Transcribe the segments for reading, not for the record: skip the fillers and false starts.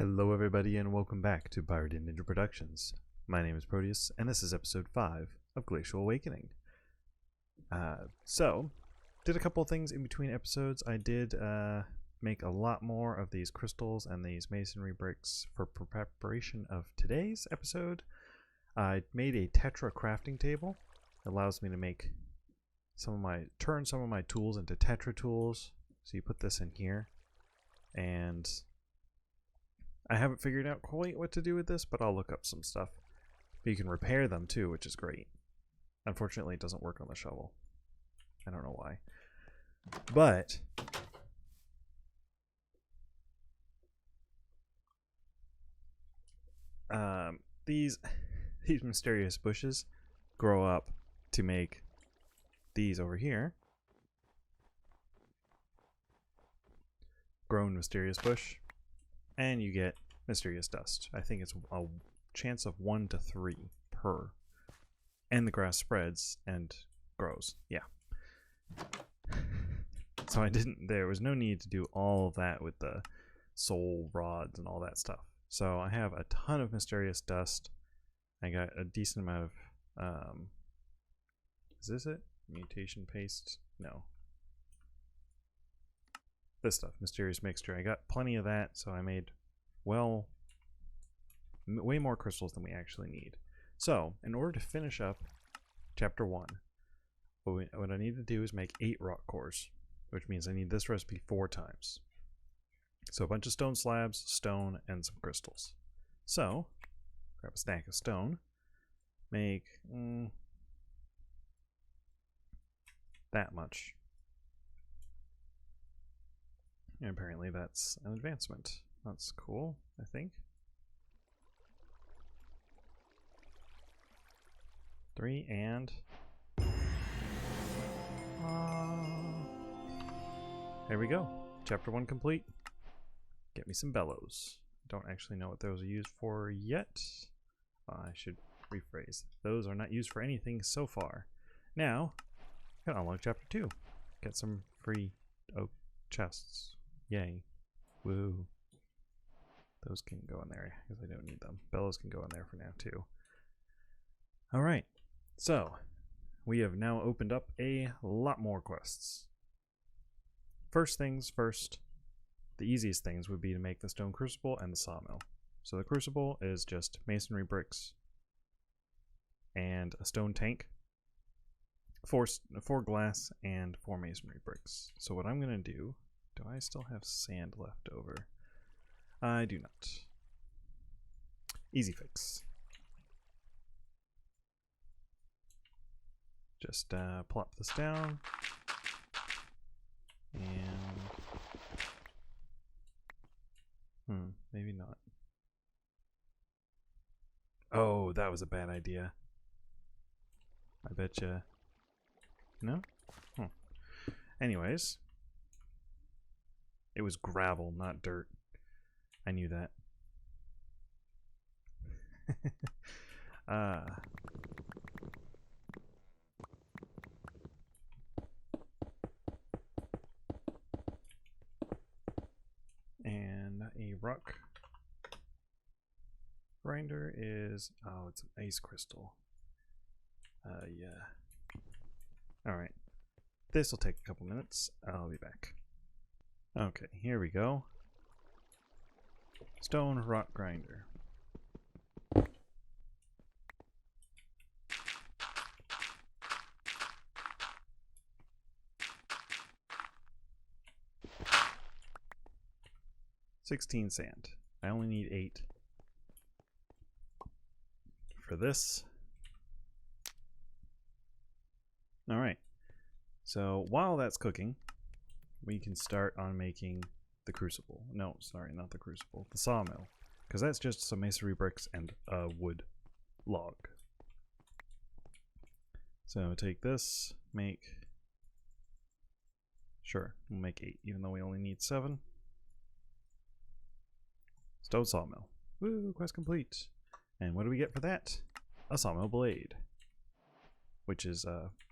Hello everybody and welcome back to Pirated Ninja Productions. My name is Proteus and this is episode 5 of Glacial Awakening. Did a couple of things in between episodes. I did make a lot more of these crystals and these masonry bricks for preparation of today's episode. I made a tetra crafting table. It allows me to make turn some of my tools into tetra tools. So you put this in here, and I haven't figured out quite what to do with this, but I'll look up some stuff. But you can repair them too, which is great. Unfortunately, it doesn't work on the shovel. I don't know why. But these mysterious bushes grow up to make these over here. Grown mysterious bush. And you get mysterious dust. I think it's a chance of 1 to 3 per. And the grass spreads and grows. Yeah. So there was no need to do all of that with the soul rods and all that stuff. So I have a ton of mysterious dust. I got a decent amount of, is this it? Mutation paste? No. This stuff, mysterious mixture. I got plenty of that, so I made, well, way more crystals than we actually need. So, in order to finish up chapter 1, what I need to do is make 8 rock cores, which means I need this recipe 4 times. So a bunch of stone slabs, stone, and some crystals. So, grab a stack of stone, make that much. And apparently that's an advancement. That's cool, I think. 3 and... there we go. Chapter 1 complete. Get me some bellows. Don't actually know what those are used for yet. I should rephrase. Those are not used for anything so far. Now, I can unlock chapter 2. Get some free oak chests. Yay. Woo. Those can go in there because I don't need them. Bellows can go in there for now too. Alright. So, we have now opened up a lot more quests. First things first, the easiest things would be to make the stone crucible and the sawmill. So the crucible is just masonry bricks and a stone tank, 4 glass and 4 masonry bricks. So what I'm going to do I still have sand left over? I do not. Easy fix. Just plop this down. And... maybe not. Oh, that was a bad idea. I betcha. No? Anyways. It was gravel, not dirt. I knew that. And a rock grinder is... oh, it's an ice crystal. Yeah. Alright. This will take a couple minutes. I'll be back. Okay, here we go. Stone rock grinder. $16 sand. I only need 8 for this. Alright. So while that's cooking, we can start on making the crucible. No, sorry, not the crucible. The sawmill. Because that's just some masonry bricks and a wood log. So take this, make... sure, we'll make 8, even though we only need 7. Stone sawmill. Woo, quest complete. And what do we get for that? A sawmill blade. Which is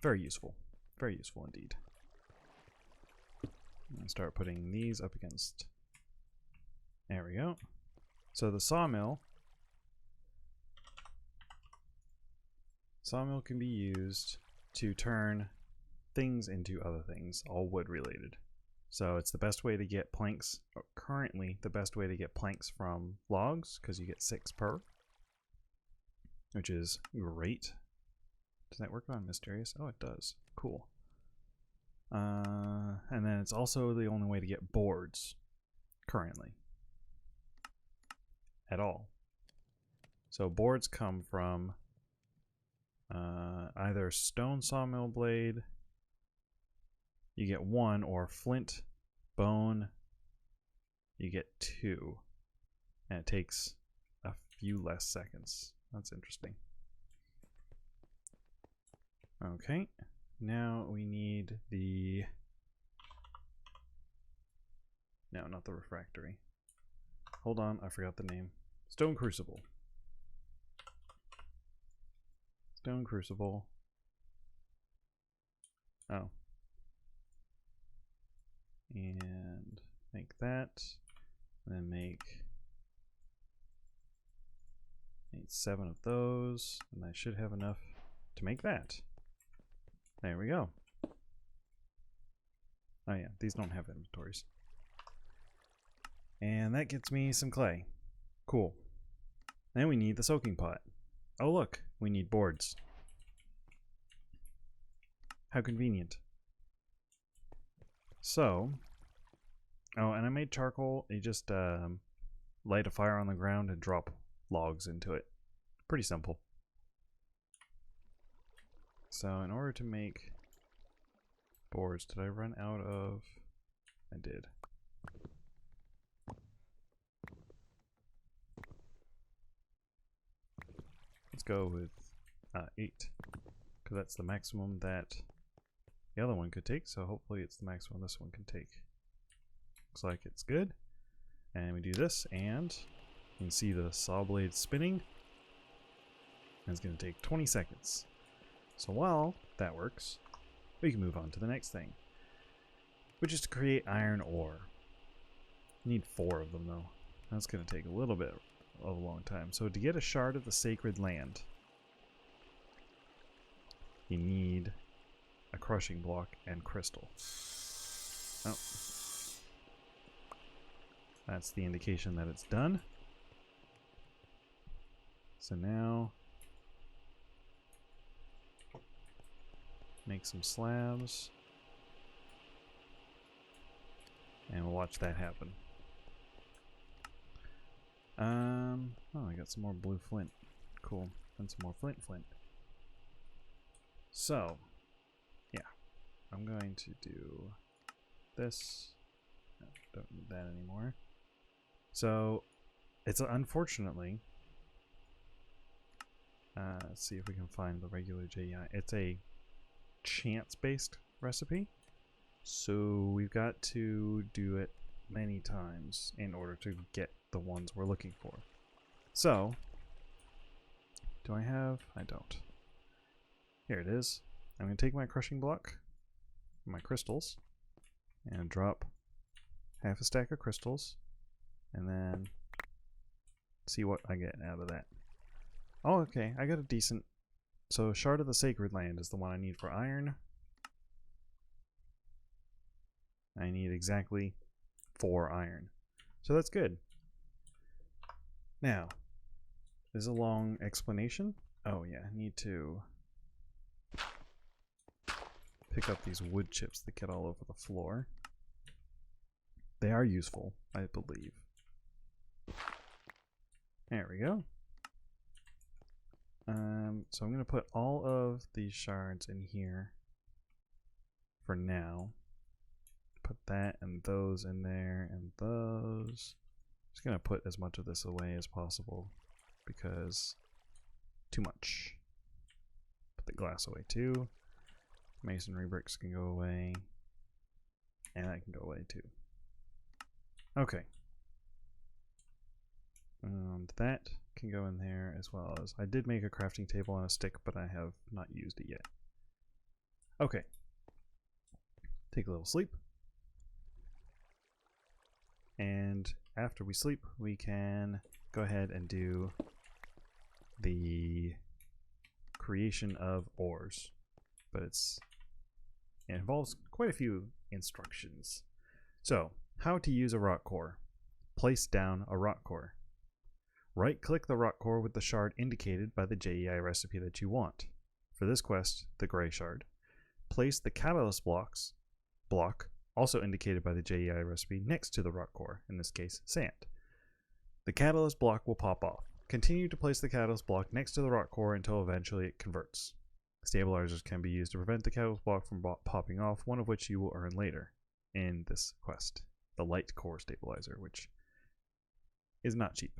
very useful. Very useful indeed. And start putting these up against... there we go. So the sawmill can be used to turn things into other things, all wood related. So it's the best way to get planks, currently the best way to get planks from logs, because you get 6 per, which is great. Does that work on mysterious? Oh, it does. Cool. And then it's also the only way to get boards currently at all. So boards come from either stone sawmill blade, you get 1, or flint, bone, you get 2, and it takes a few less seconds. That's interesting. Okay, now we need the, no, not the refractory. Hold on, I forgot the name. Stone crucible. Stone crucible. Oh. And make that, and then make 7 of those, and I should have enough to make that. There we go. Oh yeah, these don't have inventories. And that gets me some clay. Cool. Then we need the soaking pot. Oh look, we need boards. How convenient. So, oh, and I made charcoal. You just light a fire on the ground and drop logs into it. Pretty simple. So in order to make boards, did I run out of... I did. Let's go with 8, because that's the maximum that the other one could take, so hopefully it's the maximum this one can take. Looks like it's good. And we do this, and you can see the saw blade spinning. And it's going to take 20 seconds. So while that works, we can move on to the next thing, which is to create iron ore. You need 4 of them though. That's going to take a little bit of a long time. So to get a shard of the sacred land, you need a crushing block and crystal. Oh. That's the indication that it's done. So now make some slabs, and we'll watch that happen. Oh, I got some more blue flint. Cool. And some more flint. So, yeah, I'm going to do this. No, don't need that anymore. So, it's unfortunately, let's see if we can find the regular JEI. It's a chance-based recipe, so we've got to do it many times in order to get the ones we're looking for. So, do I have? I don't. Here it is. I'm going to take my crushing block, my crystals, and drop half a stack of crystals, and then see what I get out of that. Oh, okay, I got a decent... So, Shard of the Sacred Land is the one I need for iron. I need exactly 4 iron. So that's good. Now, there's a long explanation. Oh yeah, I need to pick up these wood chips that get all over the floor. They are useful, I believe. There we go. So I'm going to put all of these shards in here for now. Put that and those in there and those. Just going to put as much of this away as possible because too much. Put the glass away too. Masonry bricks can go away. And that can go away too. Okay. And that can go in there as well as... I did make a crafting table and a stick, but I have not used it yet. Okay. Take a little sleep. And after we sleep, we can go ahead and do the creation of ores. But it involves quite a few instructions. So, how to use a rock core. Place down a rock core. Right-click the rock core with the shard indicated by the JEI recipe that you want. For this quest, the gray shard. Place the catalyst block, also indicated by the JEI recipe, next to the rock core, in this case, sand. The catalyst block will pop off. Continue to place the catalyst block next to the rock core until eventually it converts. Stabilizers can be used to prevent the catalyst block from popping off, one of which you will earn later in this quest. The light core stabilizer, which is not cheap.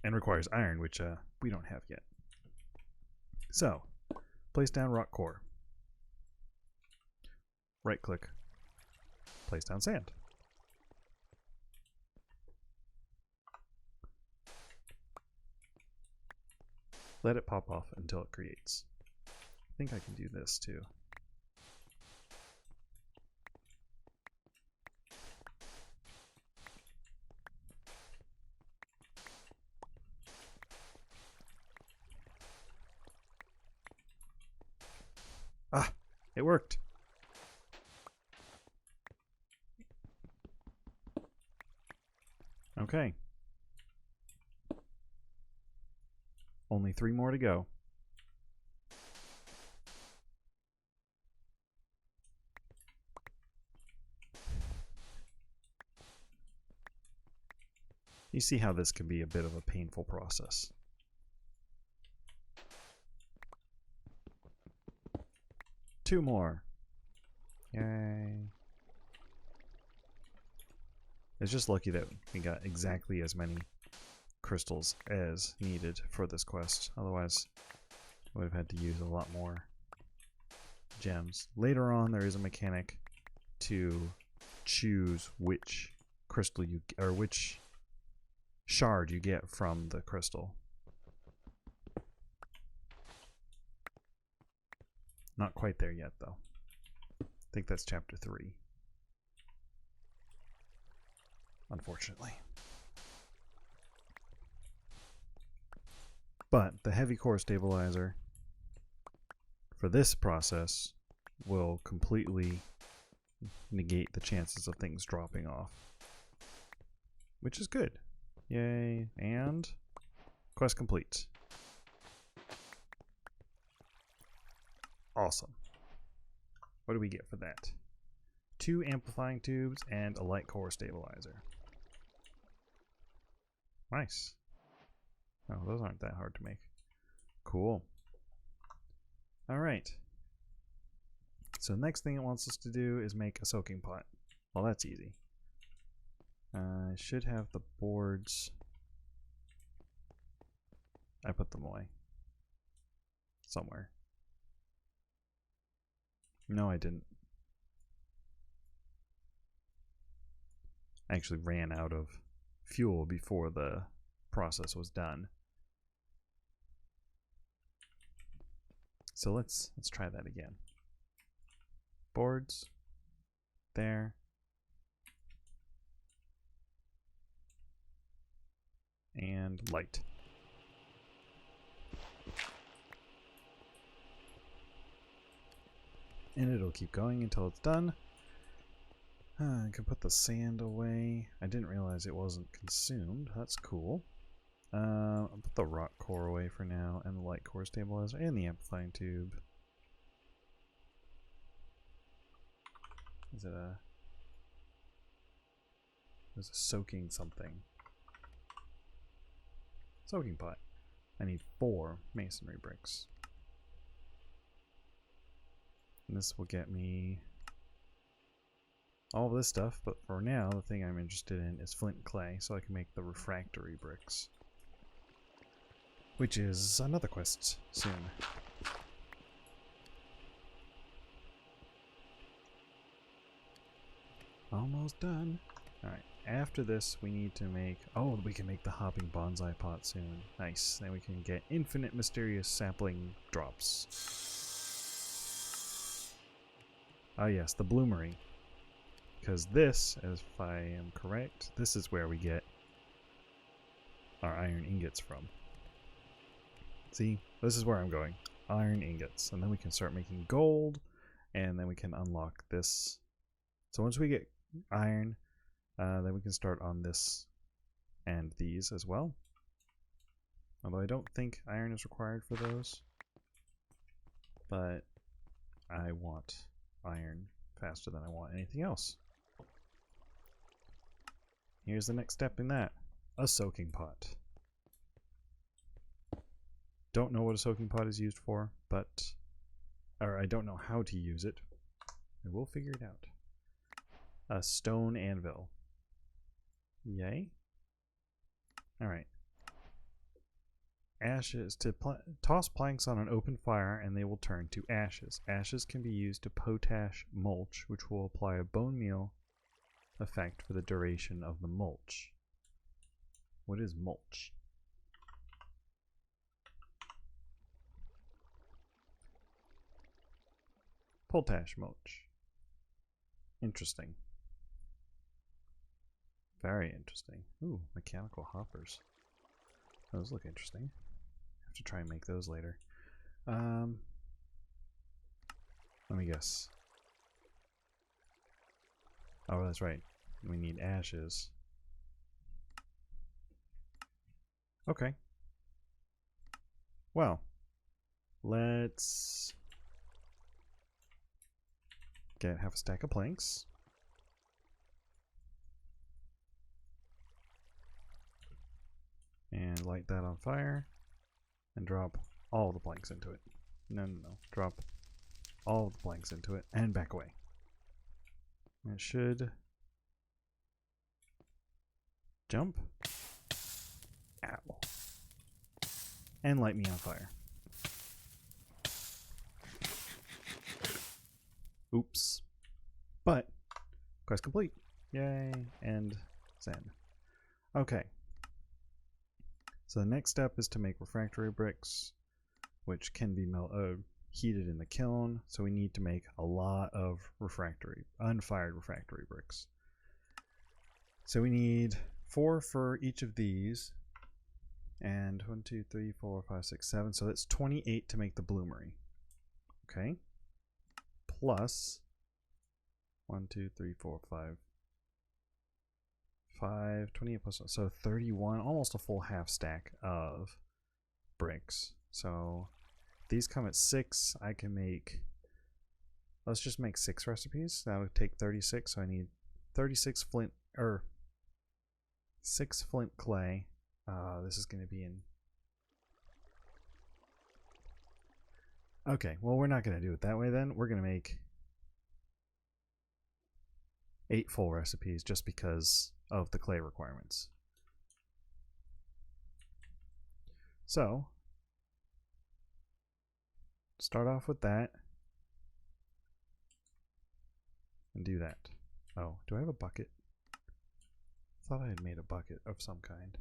And requires iron, which we don't have yet. So, place down rock core. Right click. Place down sand. Let it pop off until it creates. I think I can do this too. Ah, it worked. Okay. Only 3 more to go. You see how this can be a bit of a painful process. Two more. Yay. It's just lucky that we got exactly as many crystals as needed for this quest. Otherwise, I would have had to use a lot more gems. Later on, there is a mechanic to choose which crystal you or which shard you get from the crystal. Not quite there yet, though. I think that's chapter 3. Unfortunately. But the heavy core stabilizer for this process will completely negate the chances of things dropping off, which is good. Yay. And quest complete. Awesome. What do we get for that? 2 amplifying tubes and a light core stabilizer. Nice. Oh, those aren't that hard to make. Cool. Alright. So the next thing it wants us to do is make a soaking pot. Well, that's easy. I should have the boards. I put them away. Somewhere. No, I didn't. I actually ran out of fuel before the process was done. So let's try that again. Boards. There. And light. And it'll keep going until it's done. I can put the sand away. I didn't realize it wasn't consumed. That's cool. I'll put the rock core away for now, and the light core stabilizer, and the amplifying tube. Is it a... There's a soaking something. Soaking pot. I need 4 masonry bricks. And this will get me all of this stuff, but for now, the thing I'm interested in is flint and clay, so I can make the refractory bricks. Which is another quest soon. Almost done. Alright, after this we need to make... Oh, we can make the hopping bonsai pot soon. Nice. Then we can get infinite mysterious sapling drops. Ah yes, the bloomery. Because this, if I am correct, this is where we get our iron ingots from. See, this is where I'm going. Iron ingots. And then we can start making gold, and then we can unlock this. So once we get iron, then we can start on this and these as well. Although I don't think iron is required for those. But I want iron faster than I want anything else. Here's the next step in that. A soaking pot. Don't know what a soaking pot is used for, but... or I don't know how to use it. I will figure it out. A stone anvil. Yay. Alright. Ashes. To toss planks on an open fire and they will turn to ashes. Ashes can be used to potash mulch, which will apply a bone meal effect for the duration of the mulch. What is mulch? Potash mulch. Interesting. Very interesting. Ooh, mechanical hoppers. Those look interesting. Have to try and make those later. Let me guess. Oh, that's right. We need ashes. Okay. Well, let's have a stack of planks. And light that on fire. And drop all the planks into it. No. Drop all the planks into it and back away. It should jump. Ow. And light me on fire. Oops. But, quest complete. Yay. And send. Okay. So the next step is to make refractory bricks, which can be heated in the kiln. So we need to make a lot of unfired refractory bricks. So we need 4 for each of these. And 1, 2, 3, 4, 5, 6, 7. So that's 28 to make the bloomery. Okay. Plus 1, 2, 3, 4, 5. 28 plus 1. So 31, almost a full half stack of bricks. So these come at 6. I can make, let's just make 6 recipes. That would take 36. So I need 36 flint, or 6 flint clay. This is going to be in. Okay, well, we're not going to do it that way then. We're going to make 8 full recipes just because of the clay requirements. So, start off with that and do that. Oh, do I have a bucket? I thought I had made a bucket of some kind.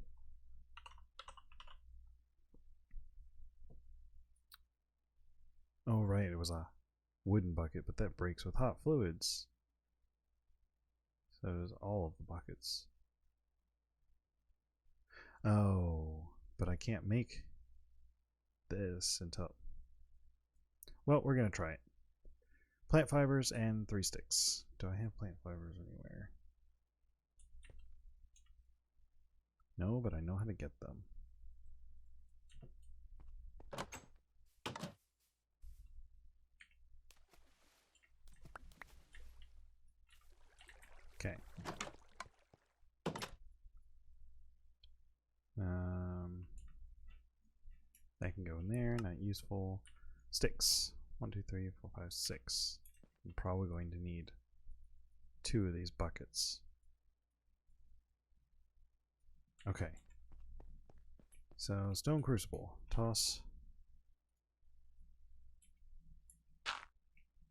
Oh, right, it was a wooden bucket, but that breaks with hot fluids. So does all of the buckets. Oh, but I can't make this until... Well, we're going to try it. Plant fibers and 3 sticks. Do I have plant fibers anywhere? No, but I know how to get them. Okay. That can go in there, not useful. Sticks. 1, 2, 3, 4, 5, 6. I'm probably going to need 2 of these buckets. Okay. So, stone crucible. Toss.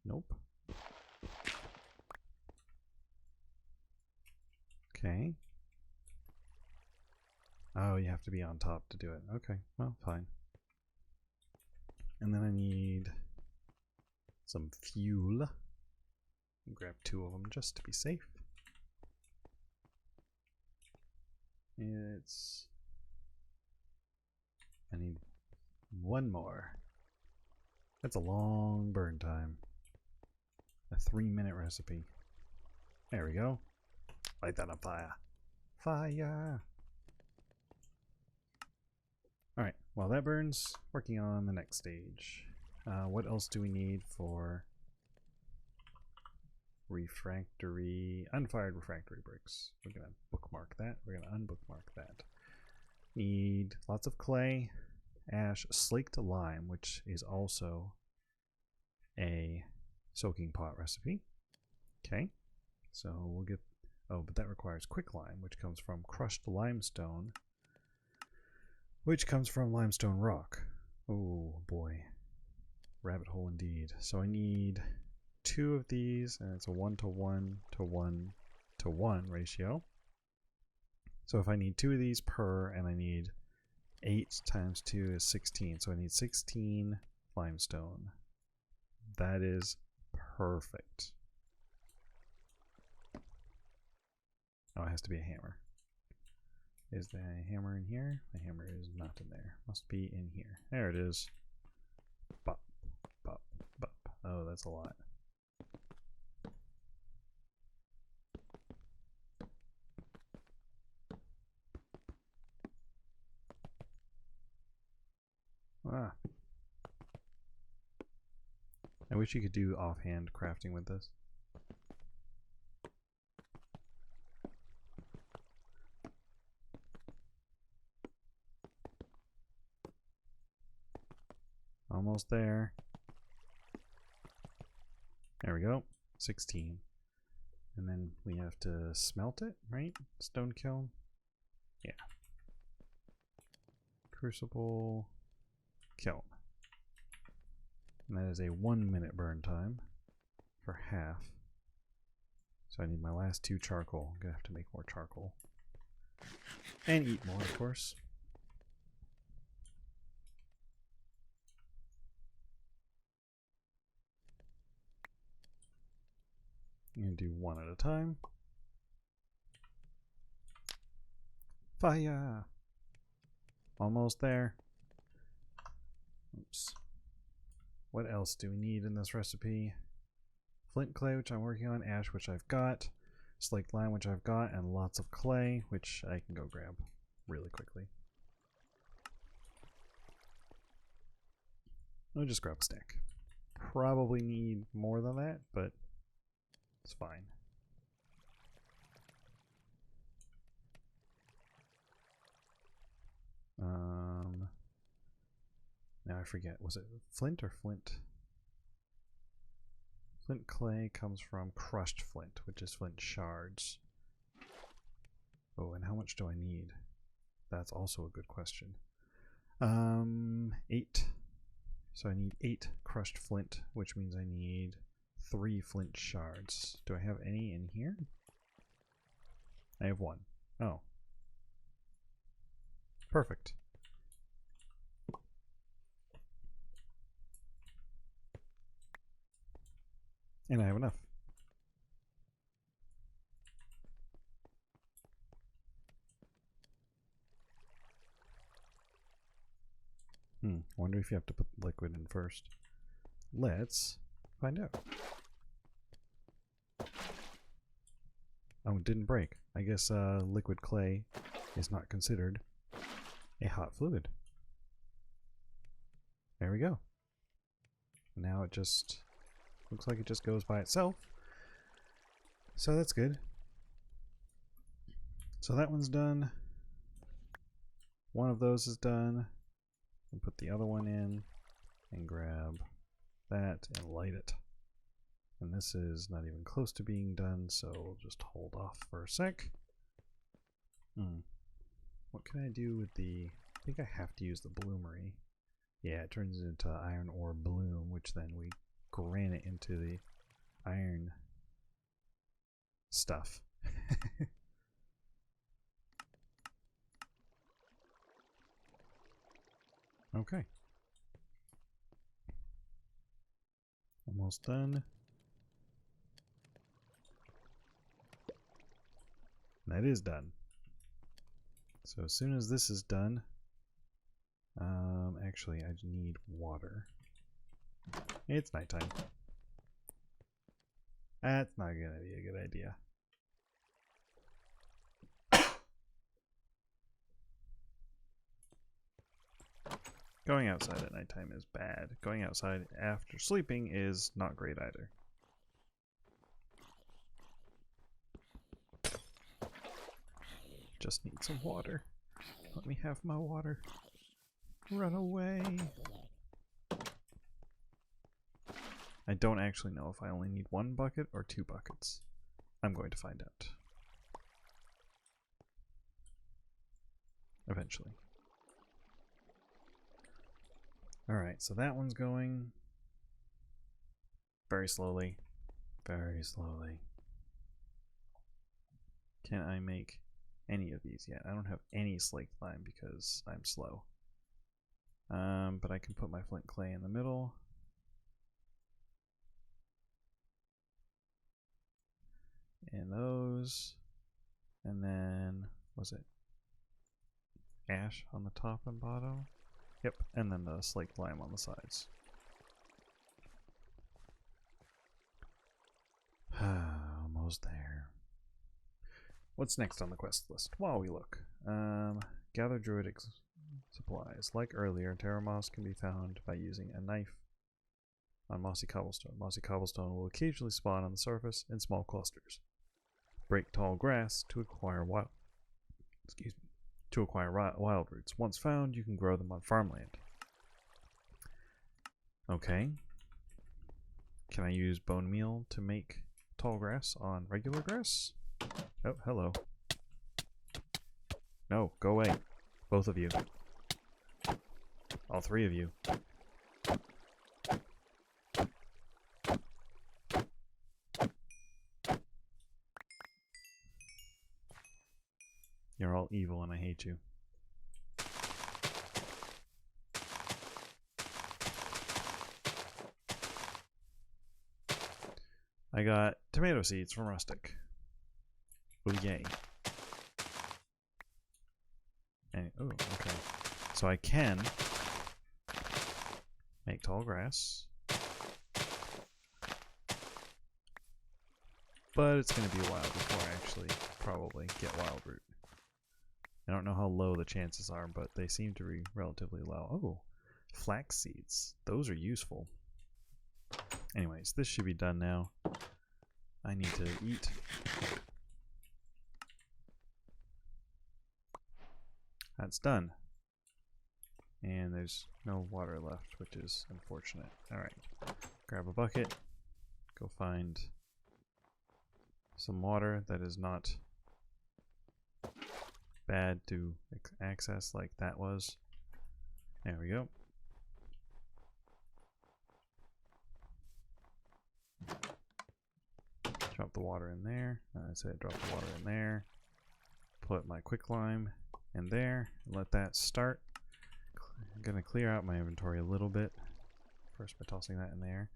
Nope. Okay. Oh, you have to be on top to do it. Okay, well, fine. And then I need some fuel. I'll grab 2 of them just to be safe. It's I need one more. That's a long burn time. A 3-minute recipe. There we go. Light that on fire. Fire! Alright, while that burns, working on the next stage. What else do we need for unfired refractory bricks? We're going to bookmark that. We're going to unbookmark that. Need lots of clay, ash, slaked lime, which is also a soaking pot recipe. Okay, so we'll get, oh, but that requires quicklime, which comes from crushed limestone, which comes from limestone rock. Oh boy, rabbit hole indeed. So I need 2 of these, and it's a 1:1:1:1 ratio. So if I need 2 of these per, and I need 8 times 2 is 16, so I need 16 limestone. That is perfect. Oh, it has to be a hammer. Is the hammer in here? The hammer is not in there. Must be in here. There it is. Bop, bop, bop. Oh, that's a lot. Ah. I wish you could do offhand crafting with this. Almost there. There we go. 16. And then we have to smelt it, right? Stone kiln? Yeah. Crucible. Kiln. And that is a 1-minute burn time for half. So I need my last 2 charcoal. I'm gonna have to make more charcoal. And eat more, of course. I'm gonna do 1 at a time. Fire! Almost there. Oops. What else do we need in this recipe? Flint clay, which I'm working on, ash, which I've got, slaked lime, which I've got, and lots of clay, which I can go grab really quickly. I'll just grab a stack. Probably need more than that, but it's fine. Now I forget, was it flint or flint? Flint clay comes from crushed flint, which is flint shards. Oh, and how much do I need? That's also a good question. 8. So I need 8 crushed flint, which means I need 3 flint shards. Do I have any in here? I have 1. Oh. Perfect. And I have enough. I wonder if you have to put liquid in first. Let's find out. Oh, it didn't break. I guess liquid clay is not considered a hot fluid. There we go. Now it just looks like it just goes by itself. So that's good. So that one's done. One of those is done. And put the other one in and grab that and light it. And this is not even close to being done, so we'll just hold off for a sec. What can I do with the... I think I have to use the bloomery. Yeah, it turns it into iron ore bloom, which then we granite into the iron stuff. Okay. Almost done. That is done. So as soon as this is done, Actually, I need water. It's nighttime. That's not gonna be a good idea. Going outside at nighttime is bad. Going outside after sleeping is not great either. Just need some water. Let me have my water. Run away. I don't actually know if I only need 1 bucket or 2 buckets. I'm going to find out. Eventually. Alright, so that one's going very slowly. Very slowly. Can I make any of these yet? I don't have any slaked lime because I'm slow. But I can put my flint clay in the middle. And those. And then, was it ash on the top and bottom? Yep, and then the slaked lime on the sides. Almost there. What's next on the quest list? While we look. Gather druidic supplies. Like earlier, terra moss can be found by using a knife on mossy cobblestone. Mossy cobblestone will occasionally spawn on the surface in small clusters. Break tall grass to acquire wild roots. Once found, you can grow them on farmland. Okay. Can I use bone meal to make tall grass on regular grass? Oh, hello. No, go away. Both of you. All 3 of you. You're all evil and I hate you. I got tomato seeds from Rustic. Oh yay. And, oh, okay. So I can make tall grass. But it's going to be a while before I actually probably get wild root. I don't know how low the chances are, but they seem to be relatively low. Oh, flax seeds. Those are useful. Anyways, this should be done now. I need to eat. That's done. And there's no water left, which is unfortunate. Alright, grab a bucket. Go find some water that is not bad to access like that was. There we go. Drop the water in there. I said drop the water in there. Put my quicklime in there. And let that start. I'm going to clear out my inventory a little bit. First by tossing that in there.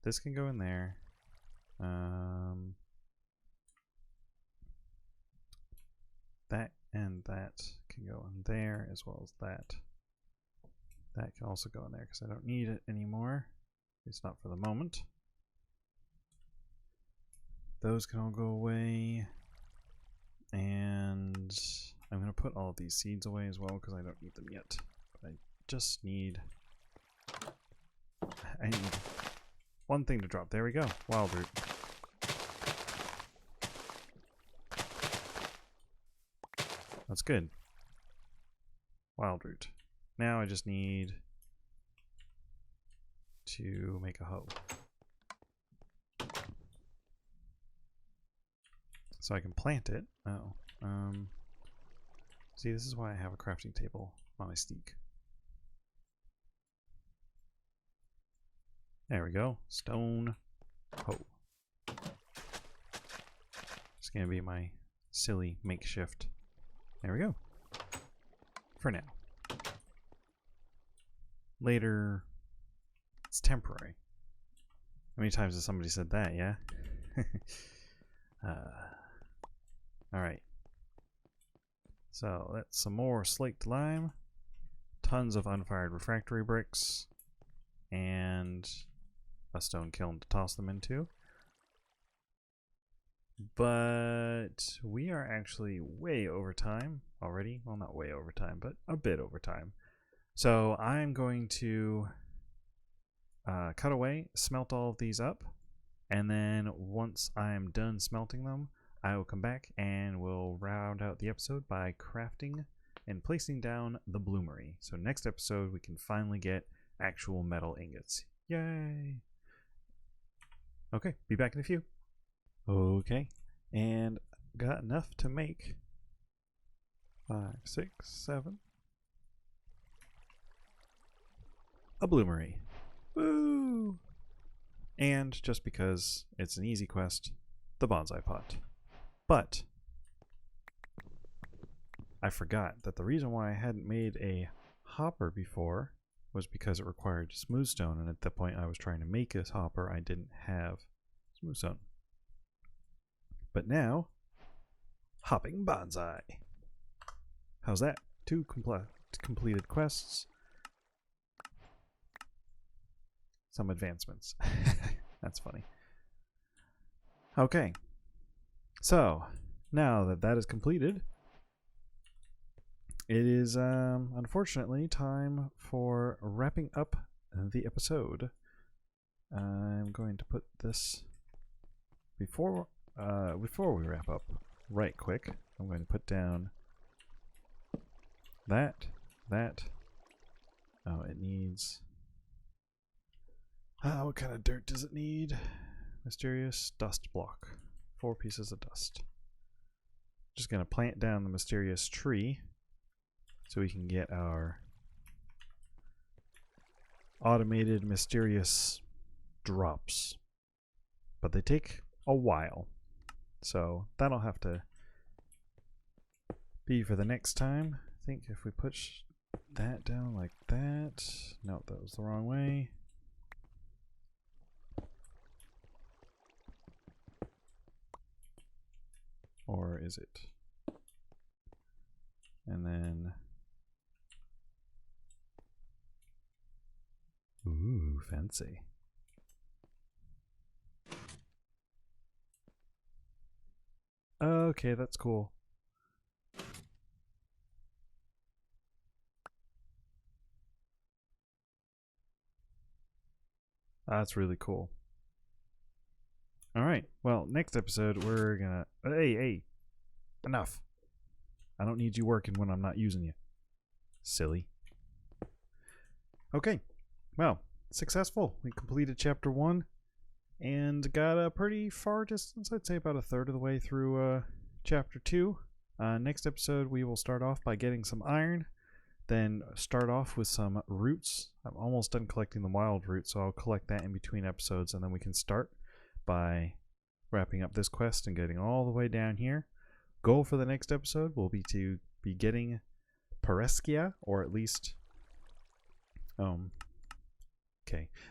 This can go in there. That and that can go in there as well as that. That can also go in there because I don't need it anymore. It's not for the moment. Those can all go away. And I'm going to put all of these seeds away as well because I don't need them yet. But I just need... I need one thing to drop. There we go. Wild root. That's good. Wild root. Now I just need to make a hoe. So I can plant it. Oh. See, this is why I have a crafting table on my steak. There we go. Stone hoe. It's going to be my silly makeshift. There we go. For now. Later, it's temporary. How many times has somebody said that, yeah? Alright. So, that's some more slaked lime. tons of unfired refractory bricks and a stone kiln to toss them into. But we are actually way over time already. Well, not way over time, but a bit over time. So I'm going to cut away, smelt all of these up, and then once I'm done smelting them, I will come back and we'll round out the episode by crafting and placing down the bloomery. So next episode we can finally get actual metal ingots. Yay! Okay, be back in a few. Okay, and got enough to make 5, 6, 7 a bloomery. Woo! And just because it's an easy quest, the bonsai pot. But I forgot that the reason why I hadn't made a hopper before was because it required smooth stone, and at the point I was trying to make this hopper, I didn't have smooth stone. But now, hopping bonsai. How's that? 2 completed quests. Some advancements. That's funny. Okay. So, now that that is completed, it is unfortunately time for wrapping up the episode. I'm going to put this before we wrap up right quick. I'm going to put down that. Oh, it needs... what kind of dirt does it need? Mysterious dust block. 4 pieces of dust. Just going to plant down the mysterious tree so we can get our automated mysterious drops. But they take a while. So that'll have to be for the next time. I think if we push that down like that... No, that was the wrong way. Or is it? And then... Ooh, fancy. Okay, that's cool. That's really cool. Alright, well, next episode we're gonna... Hey, enough. I don't need you working when I'm not using you. Silly. Okay, well, successful. We completed chapter 1 and got a pretty far distance. I'd say about a third of the way through chapter 2. Next episode we will start off by getting some iron, then start off with some roots. I'm almost done collecting the wild roots, so I'll collect that in between episodes, and then we can start by wrapping up this quest and getting all the way down here. Goal for the next episode will be to be getting Pereskia, or at least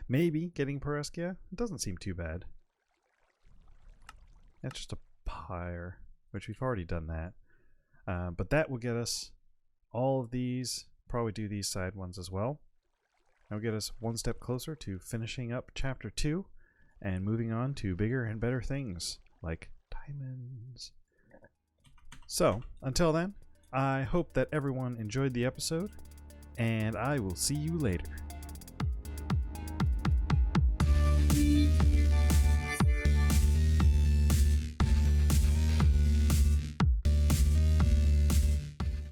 maybe getting Pereskia. It doesn't seem too bad. That's just a pyre, which we've already done that. But that will get us all of these, probably do these side ones as well. That'll get us one step closer to finishing up chapter 2 and moving on to bigger and better things like diamonds. So, until then, I hope that everyone enjoyed the episode, and I will see you later.